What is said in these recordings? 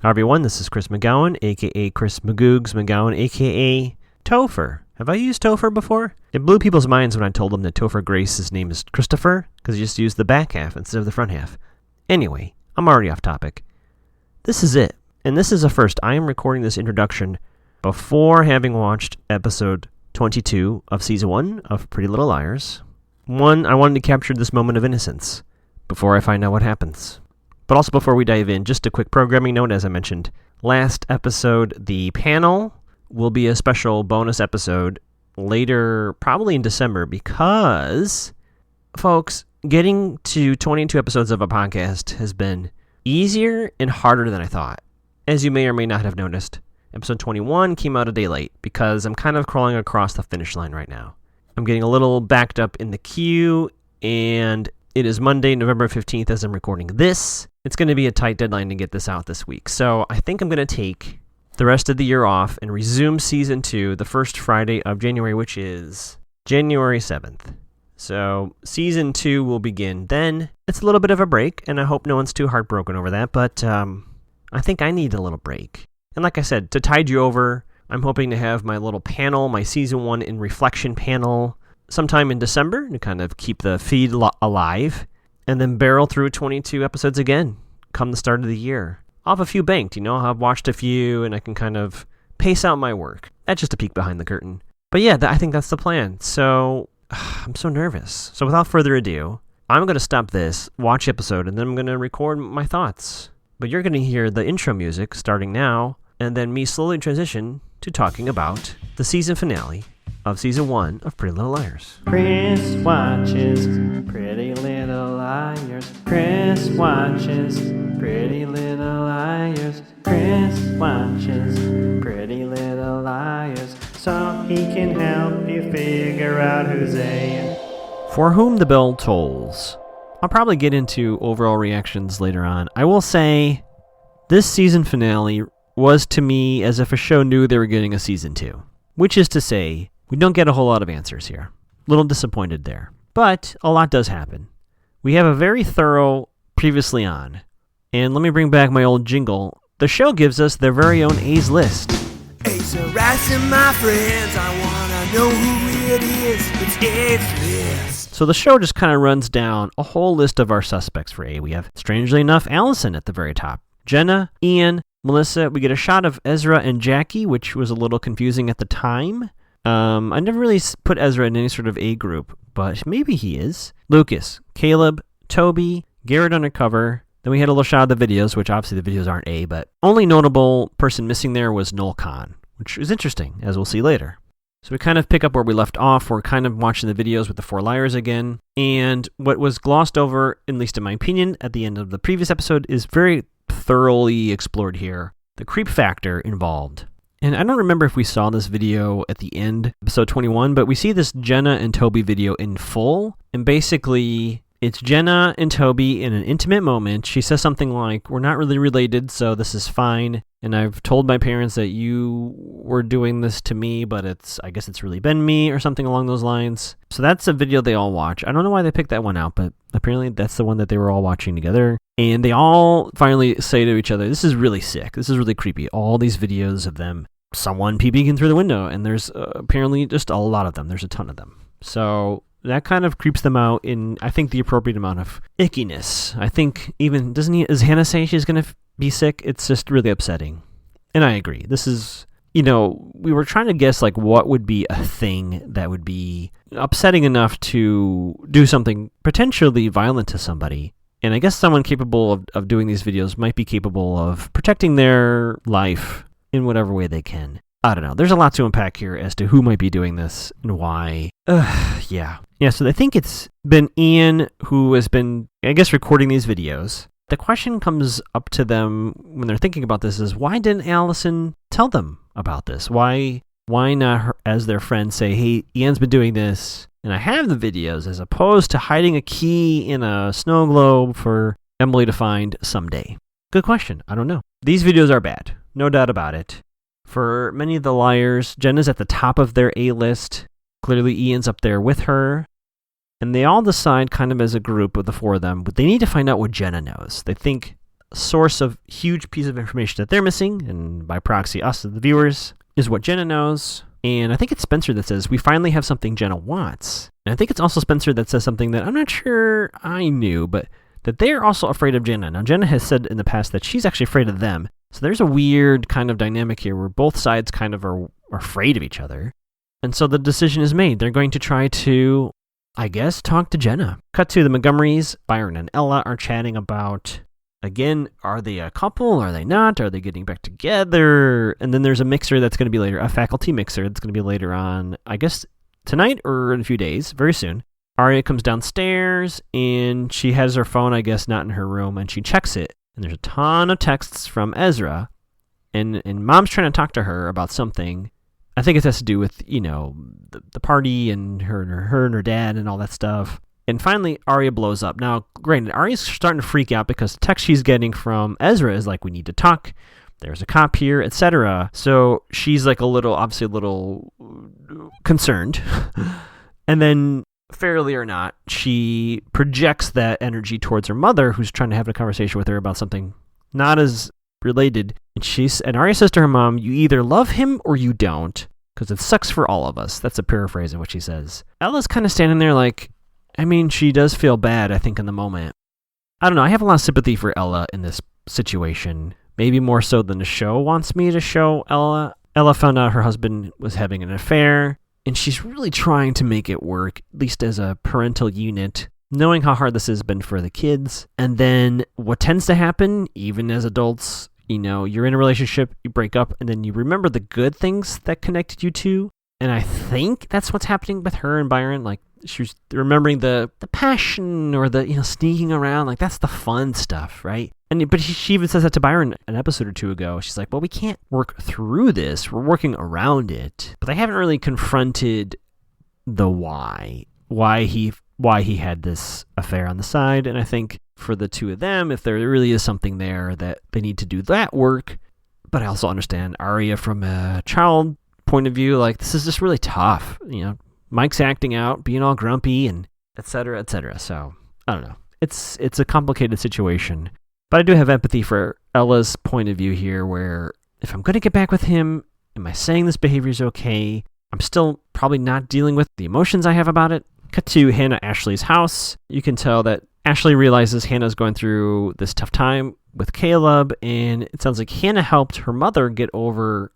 Hi everyone, this is Chris McGowan, aka Chris Magoogs McGowan, aka Topher. Have I used Topher before? It blew people's minds when I told them that Topher Grace's name is Christopher, because he just used the back half instead of the front half. Anyway, I'm already off topic. This is it, and this is a first. I am recording this introduction before having watched episode 22 of season 1 of Pretty Little Liars. I wanted to capture this moment of innocence before I find out what happens. But also before we dive in, just a quick programming note, as I mentioned last episode, the panel will be a special bonus episode later, probably in December, because, folks, getting to 22 episodes of a podcast has been easier and harder than I thought. As you may or may not have noticed, episode 21 came out a day late because I'm kind of crawling across the finish line right now. I'm getting a little backed up in the queue, and it is Monday, November 15th as I'm recording this. It's going to be a tight deadline to get this out this week. So I think I'm going to take the rest of the year off and resume season 2 the first Friday of January, which is January 7th. So season 2 will begin then. It's a little bit of a break, and I hope no one's too heartbroken over that, but I think I need a little break. And like I said, to tide you over, I'm hoping to have my little panel, my season 1 in reflection panel, sometime in December to kind of keep the feed alive, and then barrel through 22 episodes again come the start of the year. I'll have a few banked, I've watched a few, and I can kind of pace out my work. That's just a peek behind the curtain. But yeah, I think that's the plan. So I'm so nervous. So without further ado, I'm going to stop this, watch the episode, and then I'm going to record my thoughts. But you're going to hear the intro music starting now, and then me slowly transition to talking about the season finale of season 1 of Pretty Little Liars. Chris watches Pretty Little Liars. Chris watches Pretty Little Liars. Chris watches Pretty Little Liars, so he can help you figure out who's A. For whom the bell tolls. I'll probably get into overall reactions later on. I will say this season finale was to me as if a show knew they were getting a season 2, which is to say, we don't get a whole lot of answers here. A little disappointed there. But a lot does happen. We have a very thorough previously on. And let me bring back my old jingle. The show gives us their very own A's list. A's harassing my friends. I want to know who it is. It's A's list. So the show just kind of runs down a whole list of our suspects for A. We have, strangely enough, Allison at the very top. Jenna, Ian, Melissa. We get a shot of Ezra and Jackie, which was a little confusing at the time. I never really put Ezra in any sort of A group, but maybe he is. Lucas, Caleb, Toby, Garrett undercover. Then we had a little shot of the videos, which obviously the videos aren't A, but only notable person missing there was Noel Khan, which is interesting, as we'll see later. So we kind of pick up where we left off. We're kind of watching the videos with the 4 liars again. And what was glossed over, at least in my opinion, at the end of the previous episode is very thoroughly explored here. The creep factor involved. And I don't remember if we saw this video at the end, episode 21, but we see this Jenna and Toby video in full. And basically, it's Jenna and Toby in an intimate moment. She says something like, "We're not really related, so this is fine. And I've told my parents that you were doing this to me, but I guess it's really been me," or something along those lines. So that's a video they all watch. I don't know why they picked that one out, but apparently that's the one that they were all watching together. And they all finally say to each other, "This is really sick. This is really creepy." All these videos of them, someone peeking through the window, and there's apparently just a lot of them. There's a ton of them. So that kind of creeps them out in, I think, the appropriate amount of ickiness. I think even, does Hannah say she's going to be sick? It's just really upsetting. And I agree. This is, we were trying to guess like what would be a thing that would be upsetting enough to do something potentially violent to somebody. And I guess someone capable of doing these videos might be capable of protecting their life in whatever way they can. I don't know. There's a lot to unpack here as to who might be doing this and why. Yeah, so I think it's been Ian who has been, I guess, recording these videos. The question comes up to them when they're thinking about this is, why didn't Allison tell them about this? Why not, her, as their friend, say, "Hey, Ian's been doing this, and I have the videos," as opposed to hiding a key in a snow globe for Emily to find someday? Good question. I don't know. These videos are bad. No doubt about it. For many of the liars, Jenna's at the top of their A list. Clearly, Ian's up there with her. And they all decide kind of as a group of the 4 of them, but they need to find out what Jenna knows. They think source of huge piece of information that they're missing, and by proxy us, the viewers, is what Jenna knows. And I think it's Spencer that says, we finally have something Jenna wants. And I think it's also Spencer that says something that I'm not sure I knew, but that they're also afraid of Jenna. Now, Jenna has said in the past that she's actually afraid of them. So there's a weird kind of dynamic here where both sides kind of are afraid of each other. And so the decision is made. They're going to try to, I guess, talk to Jenna. Cut to the Montgomerys. Byron and Ella are chatting about, again, are they a couple? Are they not? Are they getting back together? And then there's a mixer that's going to be later, a faculty mixer that's going to be later on, I guess, tonight or in a few days, very soon. Aria comes downstairs, and she has her phone, I guess, not in her room, and she checks it. And there's a ton of texts from Ezra, and Mom's trying to talk to her about something. I think it has to do with, the party and her and her dad and all that stuff. And finally, Aria blows up. Now, granted, Aria's starting to freak out because the text she's getting from Ezra is like, we need to talk. There's a cop here, etc. So she's like obviously a little concerned. And then, fairly or not, she projects that energy towards her mother, who's trying to have a conversation with her about something not as related. And Aria says to her mom, you either love him or you don't, because it sucks for all of us. That's a paraphrase of what she says. Ella's kind of standing there like, she does feel bad, I think, in the moment. I don't know. I have a lot of sympathy for Ella in this situation. Maybe more so than the show wants me to show Ella. Ella found out her husband was having an affair, and she's really trying to make it work, at least as a parental unit, knowing how hard this has been for the kids. And then what tends to happen, even as adults, you're in a relationship, you break up, and then you remember the good things that connected you two. And I think that's what's happening with her and Byron. Like, she's remembering the passion or the, sneaking around. Like, that's the fun stuff, right? But she even says that to Byron an episode or two ago. She's like, well, we can't work through this. We're working around it. But they haven't really confronted the why he had this affair on the side. And I think for the two of them, if there really is something there, that they need to do that work. But I also understand Aria from a child point of view, like, this is just really tough. Mike's acting out, being all grumpy, and et cetera, et cetera. So, I don't know. It's a complicated situation. But I do have empathy for Ella's point of view here, where if I'm going to get back with him, am I saying this behavior is okay? I'm still probably not dealing with the emotions I have about it. Cut to Hannah Ashley's house. You can tell that Ashley realizes Hannah's going through this tough time with Caleb, and it sounds like Hannah helped her mother get over,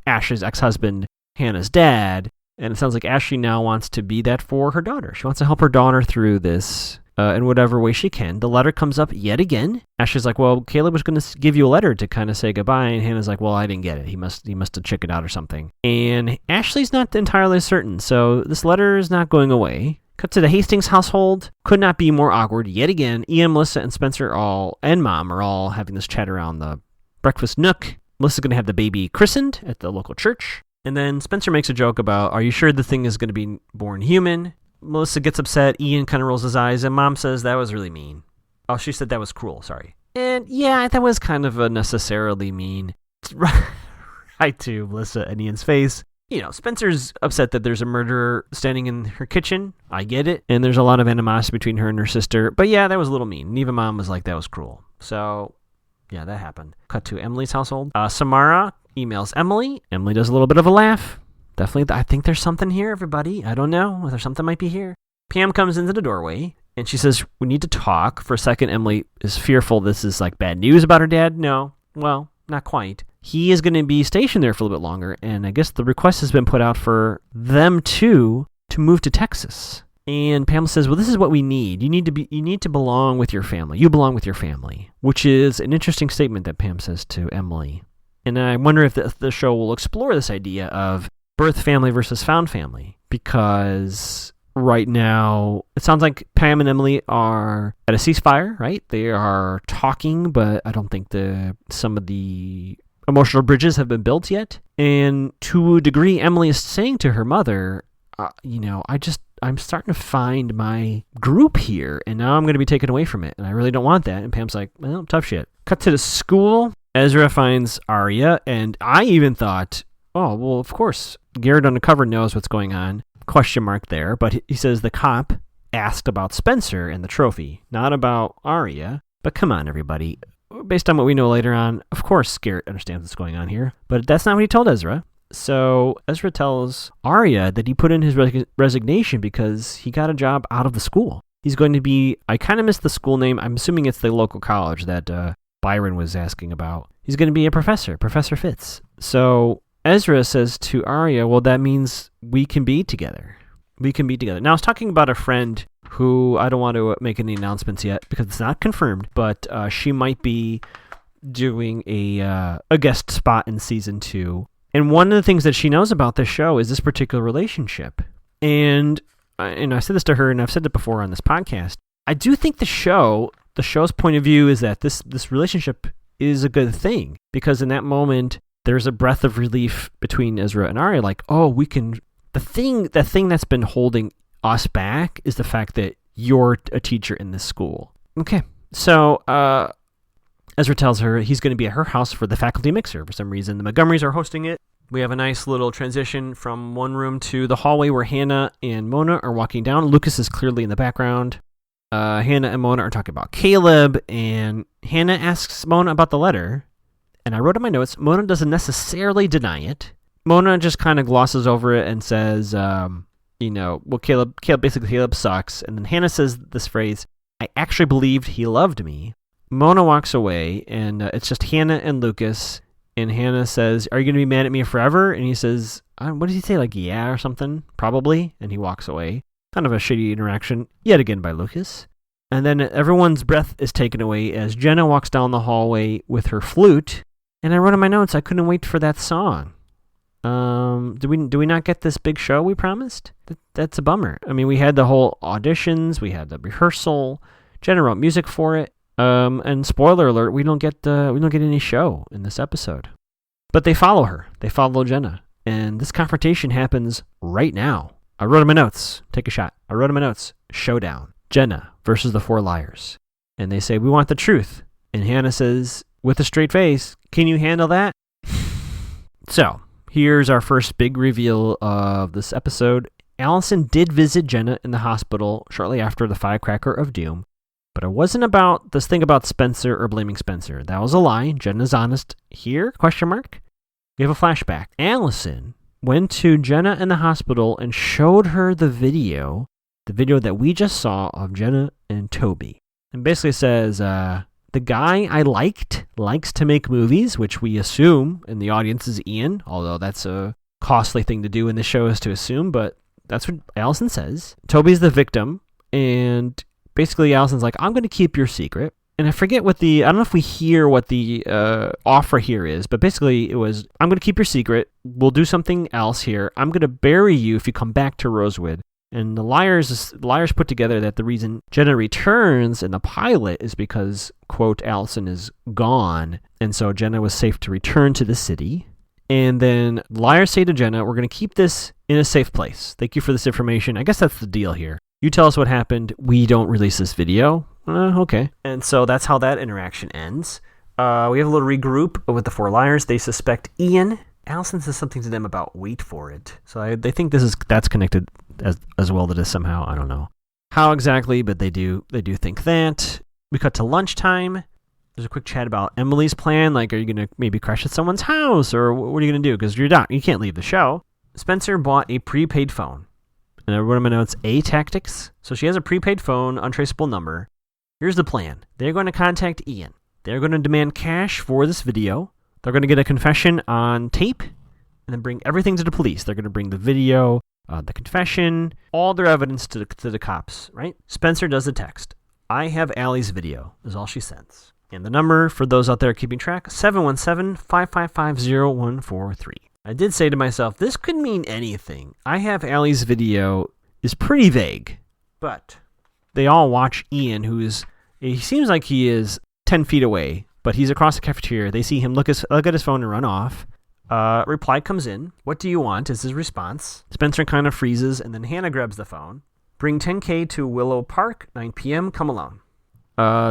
Ashley's ex-husband, Hannah's dad, and it sounds like Ashley now wants to be that for her daughter. She wants to help her daughter through this in whatever way she can. The letter comes up yet again. Ashley's like, well, Caleb was going to give you a letter to kind of say goodbye, and Hannah's like, well, I didn't get it. He must have chickened out or something. And Ashley's not entirely certain, so this letter is not going away. Cut to the Hastings household. Could not be more awkward yet again. Ian, Melissa, and Spencer and Mom are all having this chat around the breakfast nook. Melissa's going to have the baby christened at the local church. And then Spencer makes a joke about, are you sure the thing is going to be born human? Melissa gets upset. Ian kind of rolls his eyes, and Mom says that was really mean. Oh, she said that was cruel, sorry. And yeah, that was kind of unnecessarily mean. It's right to Melissa and Ian's face. Spencer's upset that there's a murderer standing in her kitchen. I get it. And there's a lot of animosity between her and her sister. But yeah, that was a little mean. And even Mom was like, that was cruel. So, yeah, that happened. Cut to Emily's household. Samara emails Emily. Emily does a little bit of a laugh. Definitely, I think there's something here, everybody. I don't know. There's something might be here. Pam comes into the doorway, and she says, we need to talk. For a second, Emily is fearful this is like bad news about her dad. No. Well, not quite. He is going to be stationed there for a little bit longer, and I guess the request has been put out for them to move to Texas. And Pamela says, well, this is what we need. You need to belong with your family. You belong with your family, which is an interesting statement that Pam says to Emily. And I wonder if the show will explore this idea of birth family versus found family, because right now it sounds like Pam and Emily are at a ceasefire, right? They are talking, but I don't think some of the emotional bridges have been built yet. And to a degree, Emily is saying to her mother, I'm starting to find my group here, and now I'm going to be taken away from it, and I really don't want that. And Pam's like, well, tough shit. Cut to the school. Ezra finds Aria, and I even thought, oh, well, of course, Garrett Undercover knows what's going on. Question mark there. But he says the cop asked about Spencer and the trophy, not about Aria. But come on, everybody. based on what we know later on, of course Garrett understands what's going on here, but that's not what he told Ezra. So Ezra tells Arya that he put in his resignation because he got a job out of the school. He's going to be, I kind of missed the school name. I'm assuming it's the local college that Byron was asking about. He's going to be a professor, Professor Fitz. So Ezra says to Arya, well, that means we can be together. We can be together. Now, I was talking about a friend who I don't want to make any announcements yet because it's not confirmed, but she might be doing a guest spot in season 2. And one of the things that she knows about this show is this particular relationship. And I said this to her, and I've said it before on this podcast. I do think the show's point of view is that this relationship is a good thing, because in that moment there's a breath of relief between Ezra and Arya, like, oh, we can. The thing that's been holding us back is the fact that you're a teacher in this school. Okay, so Ezra tells her he's going to be at her house for the faculty mixer. For some reason, the Montgomerys are hosting it. We have a nice little transition from one room to the hallway where Hannah and Mona are walking down. Lucas is clearly in the background. Hannah and Mona are talking about Caleb, and Hannah asks Mona about the letter. And I wrote in my notes, Mona doesn't necessarily deny it. Mona just kind of glosses over it and says, well, Caleb sucks. And then Hannah says this phrase, I actually believed he loved me. Mona walks away, and it's just Hannah and Lucas. And Hannah says, are you going to be mad at me forever? And he says, what does he say? Like, yeah, or something? Probably. And he walks away. Kind of a shitty interaction, yet again by Lucas. And then everyone's breath is taken away as Jenna walks down the hallway with her flute. And I wrote in my notes, I couldn't wait for that song. Do we not get this big show we promised? That's a bummer. I mean, we had the whole auditions, we had the rehearsal. Jenna wrote music for it. And spoiler alert, we don't get any show in this episode. But they follow her. They follow Jenna. And this confrontation happens right now. I wrote in my notes. Take a shot. I wrote in my notes. Showdown. Jenna versus the 4 liars. And they say, we want the truth. And Hannah says, with a straight face, can you handle that? So, here's our first big reveal of this episode. Allison did visit Jenna in the hospital shortly after the firecracker of doom. But it wasn't about this thing about Spencer or blaming Spencer. That was a lie. Jenna's honest here? Question mark. We have a flashback. Allison went to Jenna in the hospital and showed her the video that we just saw of Jenna and Toby. And basically says, the guy I likes to make movies, which we assume in the audience is Ian, although that's a costly thing to do in the show is to assume, but that's what Allison says. Toby's the victim, and basically Allison's like, I'm going to keep your secret. And I forget I don't know if we hear what the offer here is, but basically it was, I'm going to keep your secret. We'll do something else here. I'm going to bury you if you come back to Rosewood. And the liars put together that the reason Jenna returns in the pilot is because, quote, Allison is gone. And so Jenna was safe to return to the city. And then liars say to Jenna, we're going to keep this in a safe place. Thank you for this information. I guess that's the deal here. You tell us what happened. We don't release this video. Okay. And so that's how that interaction ends. We have a little regroup with the 4 liars. They suspect Ian. Allison says something to them about wait for it. So they think that's connected as well to this somehow. I don't know how exactly, but they do think that. We cut to lunchtime. There's a quick chat about Emily's plan. Like, are you going to maybe crash at someone's house? Or what are you going to do? Because you can't leave the show. Spencer bought a prepaid phone. And I wrote in my notes, A tactics. So she has a prepaid phone, untraceable number. Here's the plan. They're going to contact Ian. They're going to demand cash for this video. They're going to get a confession on tape and then bring everything to the police. They're going to bring the video, the confession, all their evidence to the cops, right? Spencer does the text. I have Allie's video, is all she sends. And the number, for those out there keeping track, 717-555-0143. I did say to myself, this could mean anything. I have Allie's video is pretty vague. But they all watch Ian, he seems like he is 10 feet away, but he's across the cafeteria. They see him look at his phone and run off. Reply comes in. What do you want is his response. Spencer kind of freezes, and then Hannah grabs the phone. Bring 10K to Willow Park, 9 p.m., come alone.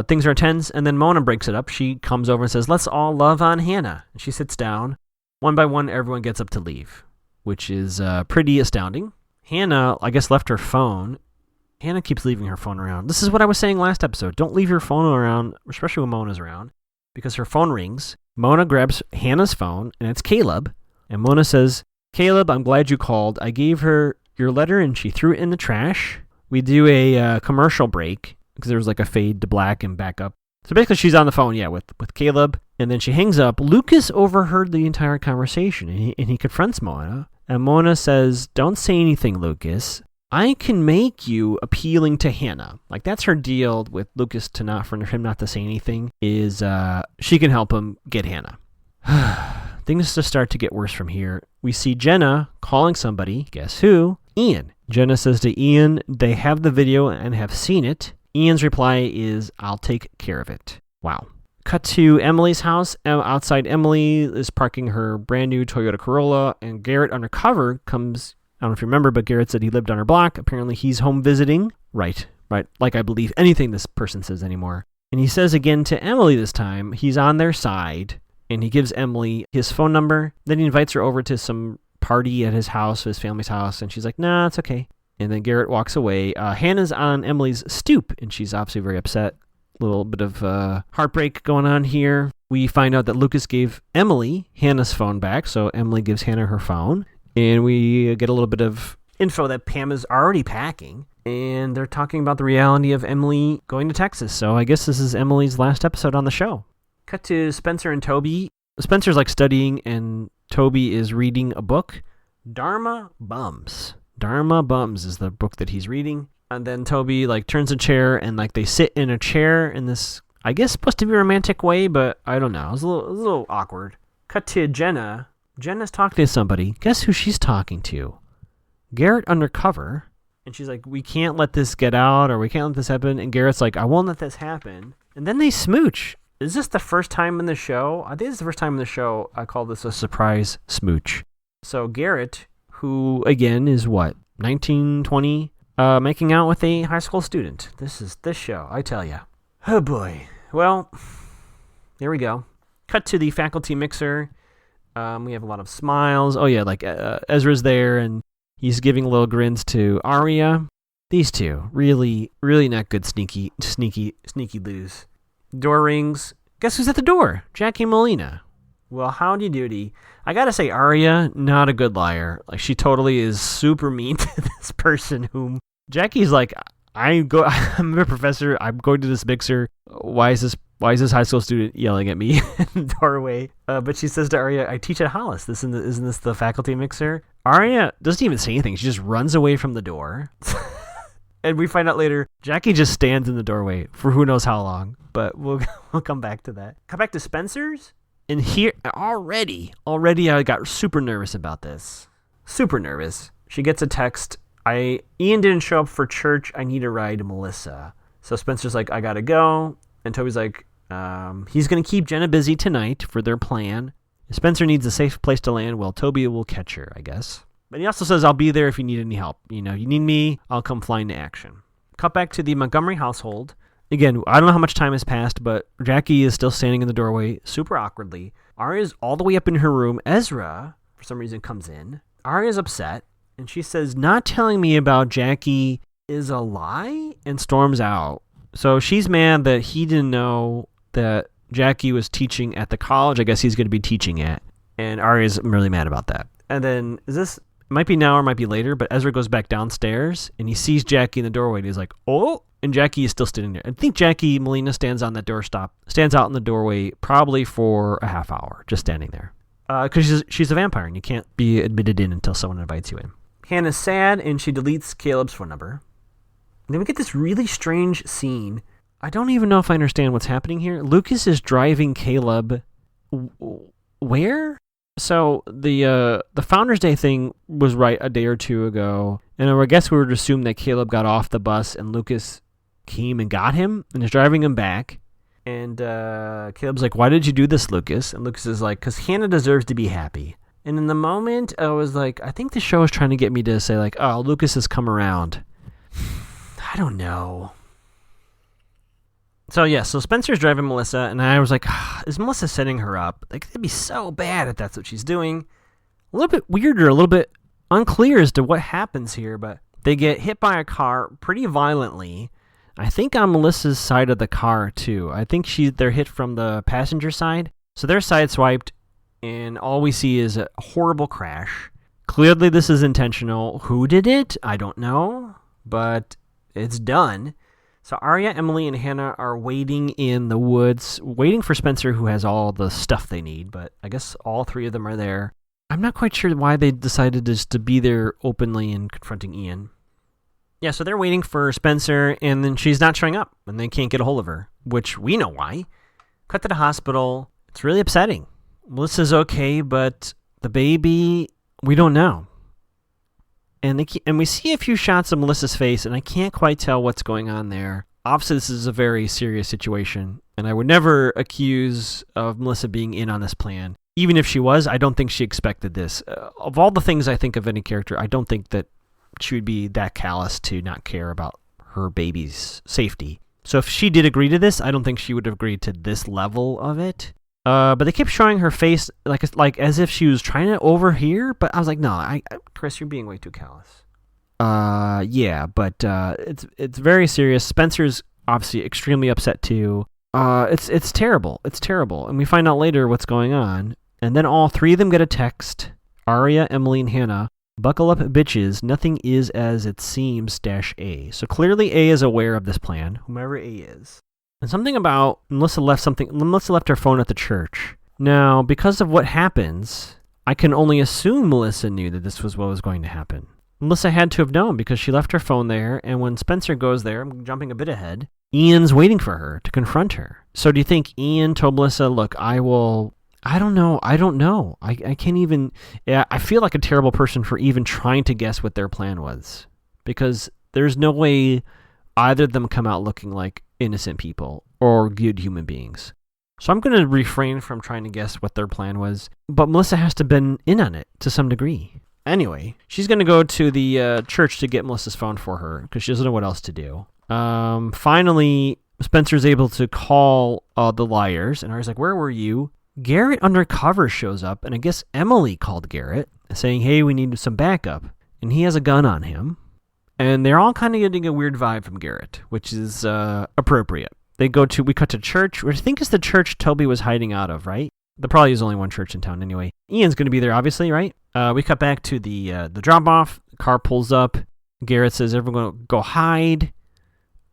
Things are tense, and then Mona breaks it up. She comes over and says, let's all love on Hannah. And she sits down. One by one, everyone gets up to leave, which is pretty astounding. Hannah, I guess, left her phone. Hannah keeps leaving her phone around. This is what I was saying last episode. Don't leave your phone around, especially when Mona's around. because her phone rings. Mona grabs Hannah's phone, and it's Caleb. And Mona says, Caleb, I'm glad you called. I gave her your letter, and she threw it in the trash. We do a commercial break, because there was like a fade to black and back up. So basically, she's on the phone, with Caleb. And then she hangs up. Lucas overheard the entire conversation, and he confronts Mona. And Mona says, don't say anything, Lucas. I can make you appealing to Hannah. Like, that's her deal with Lucas for him not to say anything, is she can help him get Hannah. Things just start to get worse from here. We see Jenna calling somebody. Guess who? Ian. Jenna says to Ian they have the video and have seen it. Ian's reply is, I'll take care of it. Wow. Cut to Emily's house. Outside, Emily is parking her brand new Toyota Corolla, and Garrett undercover comes. I don't know if you remember, but Garrett said he lived on her block. Apparently he's home visiting. Right. Like I believe anything this person says anymore. And he says again to Emily this time, he's on their side, and he gives Emily his phone number. Then he invites her over to some party at his house, his family's house, and she's like, nah, it's okay. And then Garrett walks away. Hannah's on Emily's stoop, and she's obviously very upset. A little bit of heartbreak going on here. We find out that Lucas gave Emily Hannah's phone back, so Emily gives Hannah her phone. And we get a little bit of info that Pam is already packing. And they're talking about the reality of Emily going to Texas. So I guess this is Emily's last episode on the show. Cut to Spencer and Toby. Spencer's like studying, and Toby is reading a book. Dharma Bums. Dharma Bums is the book that he's reading. And then Toby like turns a chair, and like they sit in a chair in this, I guess, supposed to be a romantic way, but I don't know. It was a little awkward. Cut to Jenna. Jenna's talking to somebody. Guess who she's talking to? Garrett undercover. And she's like, we can't let this get out, or we can't let this happen. And Garrett's like, I won't let this happen. And then they smooch. Is this the first time in the show? I think it's the first time in the show I call this a surprise smooch. So Garrett, who again is what, 19, 20, making out with a high school student. This is this show, I tell ya. Oh boy. Well, there we go. Cut to the faculty mixer. We have a lot of smiles. Oh yeah, like Ezra's there, and he's giving little grins to Arya. These two, really, really not good sneaky loos. Door rings. Guess who's at the door? Jackie Molina. Well, howdy doody. I gotta say, Arya, not a good liar. Like, she totally is super mean to this person whom Jackie's like, I'm a professor. I'm going to this mixer. Why is this high school student yelling at me in the doorway? But she says to Arya, I teach at Hollis. Isn't this the faculty mixer? Arya doesn't even say anything. She just runs away from the door. And we find out later, Jackie just stands in the doorway for who knows how long. But we'll come back to that. Come back to Spencer's. And here, already I got super nervous about this. Super nervous. She gets a text. Ian didn't show up for church. I need a ride to Melissa. So Spencer's like, I gotta go. And Toby's like, he's going to keep Jenna busy tonight for their plan. Spencer needs a safe place to land. Well, Toby will catch her, I guess. But he also says, I'll be there if you need any help. You need me, I'll come flying to action. Cut back to the Montgomery household. Again, I don't know how much time has passed, but Jackie is still standing in the doorway, super awkwardly. Arya's all the way up in her room. Ezra, for some reason, comes in. Arya's upset, and she says, not telling me about Jackie is a lie, and storms out. So she's mad that he didn't know that Jackie was teaching at the college I guess he's going to be teaching at. And Arya's really mad about that. And then, it might be now or might be later, but Ezra goes back downstairs, and he sees Jackie in the doorway, and he's like, oh! And Jackie is still standing there. I think Jackie Molina stands out in the doorway probably for a half hour, just standing there. Because she's a vampire, and you can't be admitted in until someone invites you in. Hannah's sad, and she deletes Caleb's phone number. And then we get this really strange scene. I don't even know if I understand what's happening here. Lucas is driving Caleb. Where? So the Founders Day thing was right a day or two ago. And I guess we were to assume that Caleb got off the bus and Lucas came and got him and is driving him back. And Caleb's like, why did you do this, Lucas? And Lucas is like, because Hannah deserves to be happy. And in the moment, I was like, I think the show is trying to get me to say like, oh, Lucas has come around. I don't know. So Spencer's driving Melissa, and I was like, is Melissa setting her up? Like, it'd be so bad if that's what she's doing. A little bit weirder, a little bit unclear as to what happens here, but they get hit by a car pretty violently. I think on Melissa's side of the car, too. I think they're hit from the passenger side. So they're sideswiped, and all we see is a horrible crash. Clearly, this is intentional. Who did it? I don't know, but it's done. So Arya, Emily, and Hannah are waiting in the woods, waiting for Spencer, who has all the stuff they need, but I guess all three of them are there. I'm not quite sure why they decided just to be there openly and confronting Ian. Yeah, so they're waiting for Spencer, and then she's not showing up, and they can't get a hold of her, which we know why. Cut to the hospital. It's really upsetting. Melissa's okay, but the baby, we don't know. And we see a few shots of Melissa's face, and I can't quite tell what's going on there. Obviously, this is a very serious situation, and I would never accuse of Melissa being in on this plan. Even if she was, I don't think she expected this. Of all the things I think of any character, I don't think that she would be that callous to not care about her baby's safety. So if she did agree to this, I don't think she would have agreed to this level of it. But they kept showing her face like as if she was trying to overhear. But I was like, no, Chris, you're being way too callous. Yeah, but it's very serious. Spencer's obviously extremely upset too. It's terrible. It's terrible. And we find out later what's going on. And then all three of them get a text. Arya, Emily, and Hannah. Buckle up, bitches. Nothing is as it seems -A. So clearly A is aware of this plan, whomever A is. And something about Melissa left her phone at the church. Now, because of what happens, I can only assume Melissa knew that this was what was going to happen. Melissa had to have known because she left her phone there, and when Spencer goes there, I'm jumping a bit ahead, Ian's waiting for her to confront her. So do you think Ian told Melissa, look, I don't know. I can't even... Yeah, I feel like a terrible person for even trying to guess what their plan was. Because there's no way either of them come out looking like innocent people or good human beings. So I'm going to refrain from trying to guess what their plan was. But Melissa has to have been in on it to some degree. Anyway, she's going to go to the church to get Melissa's phone for her because she doesn't know what else to do. Finally, Spencer's able to call the liars. And Arya's like, where were you? Garrett undercover shows up, and I guess Emily called Garrett, saying, hey, we need some backup. And he has a gun on him. And they're all kind of getting a weird vibe from Garrett, which is appropriate. We cut to church, which I think is the church Toby was hiding out of, right? There probably is only one church in town anyway. Ian's going to be there, obviously, right? We cut back to the drop-off. The car pulls up. Garrett says, everyone go hide.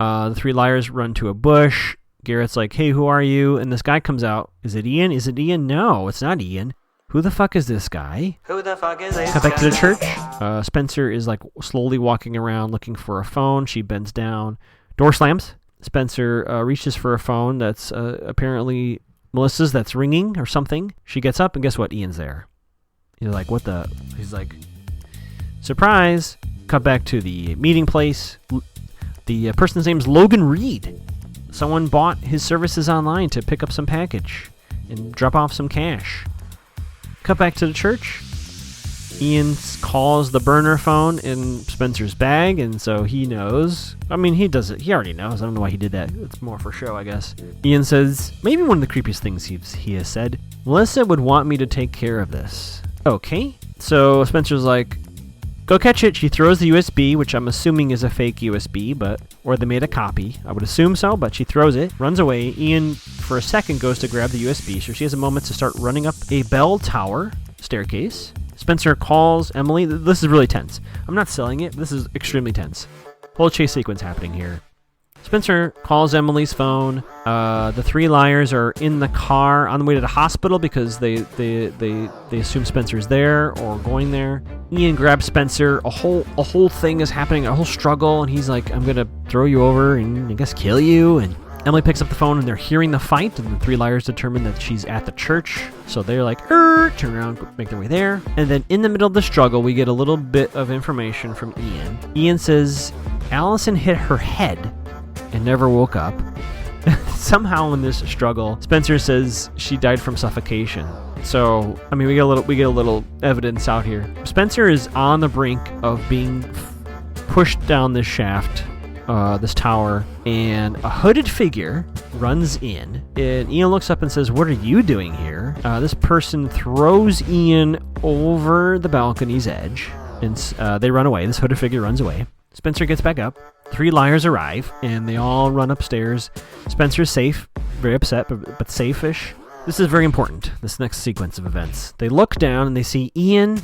The three liars run to a bush. Garrett's like, hey, who are you? And this guy comes out. Is it Ian? Is it Ian? No, it's not Ian. Who the fuck is this guy? Who the fuck is this? Cut back to the church. Spencer is like slowly walking around looking for a phone. She bends down. Door slams. Spencer reaches for a phone that's apparently Melissa's that's ringing or something. She gets up and guess what? Ian's there. He's like, what the? He's like, surprise. Cut back to the meeting place. The person's name's Logan Reed. Someone bought his services online to pick up some package and drop off some cash. Cut back to the church. Ian calls the burner phone in Spencer's bag, and so he knows. I mean, he does it. He already knows. I don't know why he did that. It's more for show, I guess. Ian says, maybe one of the creepiest things he has said, Melissa would want me to take care of this. Okay. So Spencer's like, go catch it. She throws the USB, which I'm assuming is a fake USB, or they made a copy. I would assume so, but she throws it, runs away. Ian, for a second, goes to grab the USB, so she has a moment to start running up a bell tower staircase. Spencer calls Emily. This is really tense. I'm not selling it. This is extremely tense. Whole chase sequence happening here. Spencer calls Emily's phone. The three liars are in the car on the way to the hospital because they assume Spencer's there or going there. Ian grabs Spencer. A whole thing is happening, a whole struggle, and he's like, I'm gonna throw you over and I guess kill you. And Emily picks up the phone and they're hearing the fight, and the three liars determine that she's at the church. So they're like, turn around, make their way there. And then in the middle of the struggle, we get a little bit of information from Ian. Ian says Allison hit her head and never woke up. Somehow in this struggle, Spencer says she died from suffocation. So, I mean, we get a little evidence out here. Spencer is on the brink of being pushed down this shaft, this tower, and a hooded figure runs in. And Ian looks up and says, what are you doing here? This person throws Ian over the balcony's edge, and they run away. This hooded figure runs away. Spencer gets back up. 3 liars arrive, and they all run upstairs. Spencer's safe, very upset, but safe-ish. This is very important, this next sequence of events. They look down, and they see Ian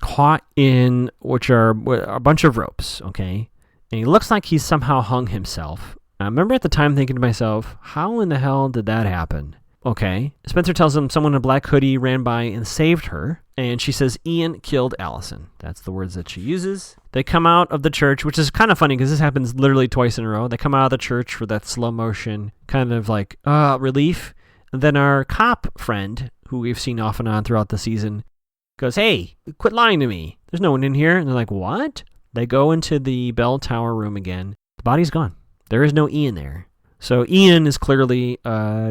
caught in, which are a bunch of ropes, okay? And he looks like he's somehow hung himself. I remember at the time thinking to myself, how in the hell did that happen? Okay. Spencer tells him someone in a black hoodie ran by and saved her. And she says, Ian killed Allison. That's the words that she uses. They come out of the church, which is kind of funny because this happens literally twice in a row. They come out of the church for that slow motion kind of like relief. And then our cop friend, who we've seen off and on throughout the season, goes, hey, quit lying to me. There's no one in here. And they're like, what? They go into the bell tower room again. The body's gone. There is no Ian there. So Ian is clearly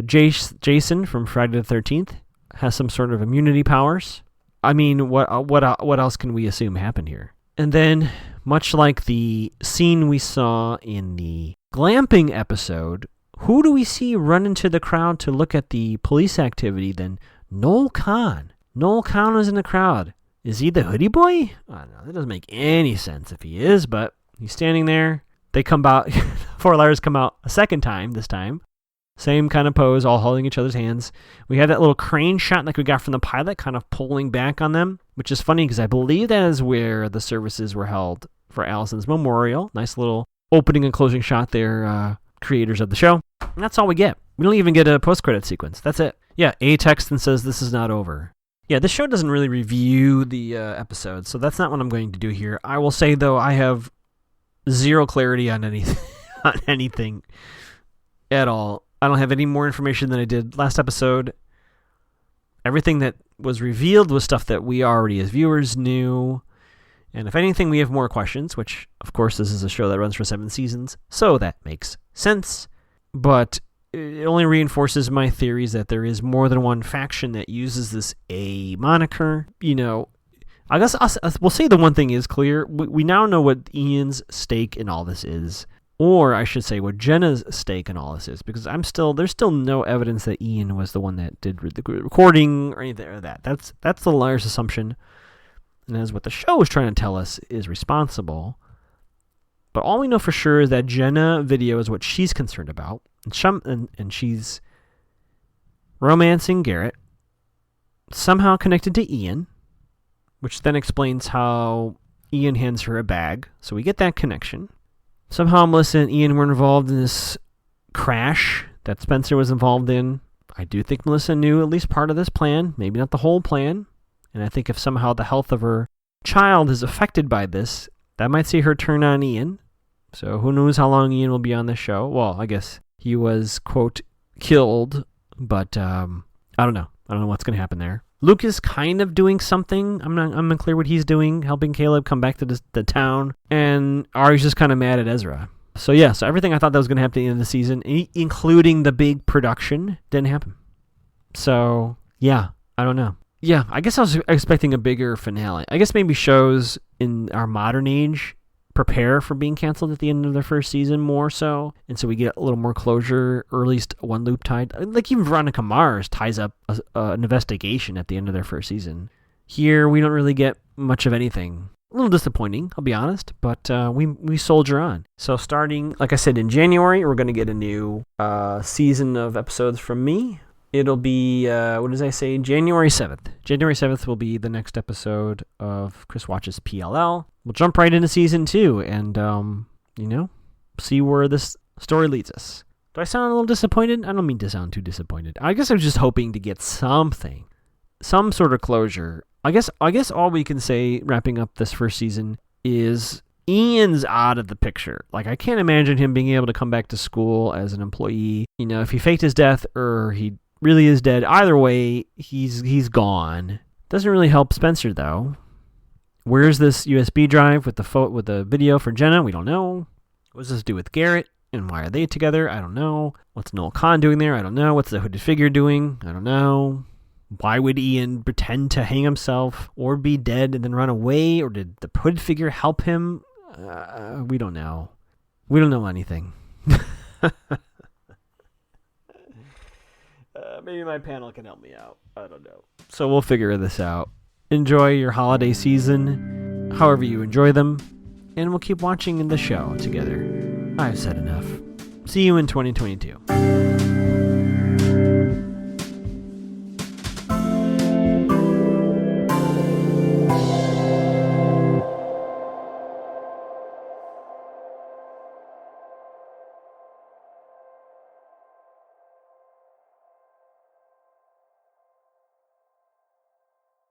Jason from Friday the 13th, has some sort of immunity powers. I mean, what else can we assume happened here? And then, much like the scene we saw in the glamping episode, who do we see run into the crowd to look at the police activity then? Noel Kahn. Noel Kahn is in the crowd. Is he the hoodie boy? I don't know. That doesn't make any sense if he is, but he's standing there. They come out, 4 liars come out a second time this time. Same kind of pose, all holding each other's hands. We have that little crane shot like we got from the pilot, kind of pulling back on them, which is funny because I believe that is where the services were held for Allison's memorial. Nice little opening and closing shot there, creators of the show. And that's all we get. We don't even get a post-credit sequence. That's it. Yeah, A text and says this is not over. Yeah, this show doesn't really review the episodes, so that's not what I'm going to do here. I will say, though, I have zero clarity on anything at all. I don't have any more information than I did last episode. Everything that was revealed was stuff that we already as viewers knew. And if anything, we have more questions, which, of course, this is a show that runs for 7 seasons, so that makes sense. But it only reinforces my theories that there is more than one faction that uses this A moniker. You know, I guess we'll say the one thing is clear. We now know what Ian's stake in all this is. Or I should say what Jenna's stake in all this is. Because there's still no evidence that Ian was the one that did the recording or anything like that. That's the liar's assumption. And that's what the show is trying to tell us is responsible. But all we know for sure is that Jenna video is what she's concerned about. And she's romancing Garrett. Somehow connected to Ian. Which then explains how Ian hands her a bag. So we get that connection. Somehow Melissa and Ian were involved in this crash that Spencer was involved in. I do think Melissa knew at least part of this plan. Maybe not the whole plan. And I think if somehow the health of her child is affected by this, that might see her turn on Ian. So who knows how long Ian will be on the show. Well, I guess he was, quote, killed. But I don't know. I don't know what's going to happen there. Luke is kind of doing something. I'm unclear what he's doing, helping Caleb come back to the town. And Ari's just kind of mad at Ezra. So yeah, so everything I thought that was going to happen at the end of the season, including the big production, didn't happen. So yeah, I don't know. Yeah, I guess I was expecting a bigger finale. I guess maybe shows in our modern age prepare for being canceled at the end of their first season more so. And so we get a little more closure, or at least one loop tied. Like even Veronica Mars ties up an investigation at the end of their first season. Here, we don't really get much of anything. A little disappointing, I'll be honest, but we soldier on. So starting, like I said, in January, we're going to get a new season of episodes from me. It'll be, what did I say, January 7th. January 7th will be the next episode of Chris Watches PLL. We'll jump right into season 2 and, see where this story leads us. Do I sound a little disappointed? I don't mean to sound too disappointed. I guess I was just hoping to get something, some sort of closure. I guess all we can say, wrapping up this first season, is Ian's out of the picture. Like, I can't imagine him being able to come back to school as an employee. You know, if he faked his death or he really is dead, either way, he's gone. Doesn't really help Spencer, though. Where's this USB drive with the video for Jenna? We don't know. What does this do with Garrett? And why are they together? I don't know. What's Noel Kahn doing there? I don't know. What's the hooded figure doing? I don't know. Why would Ian pretend to hang himself or be dead and then run away? Or did the hooded figure help him? We don't know. We don't know anything. Maybe my panel can help me out. I don't know. So we'll figure this out. Enjoy your holiday season, however you enjoy them. and we'll keep watching the show together. I've said enough. See you in 2022.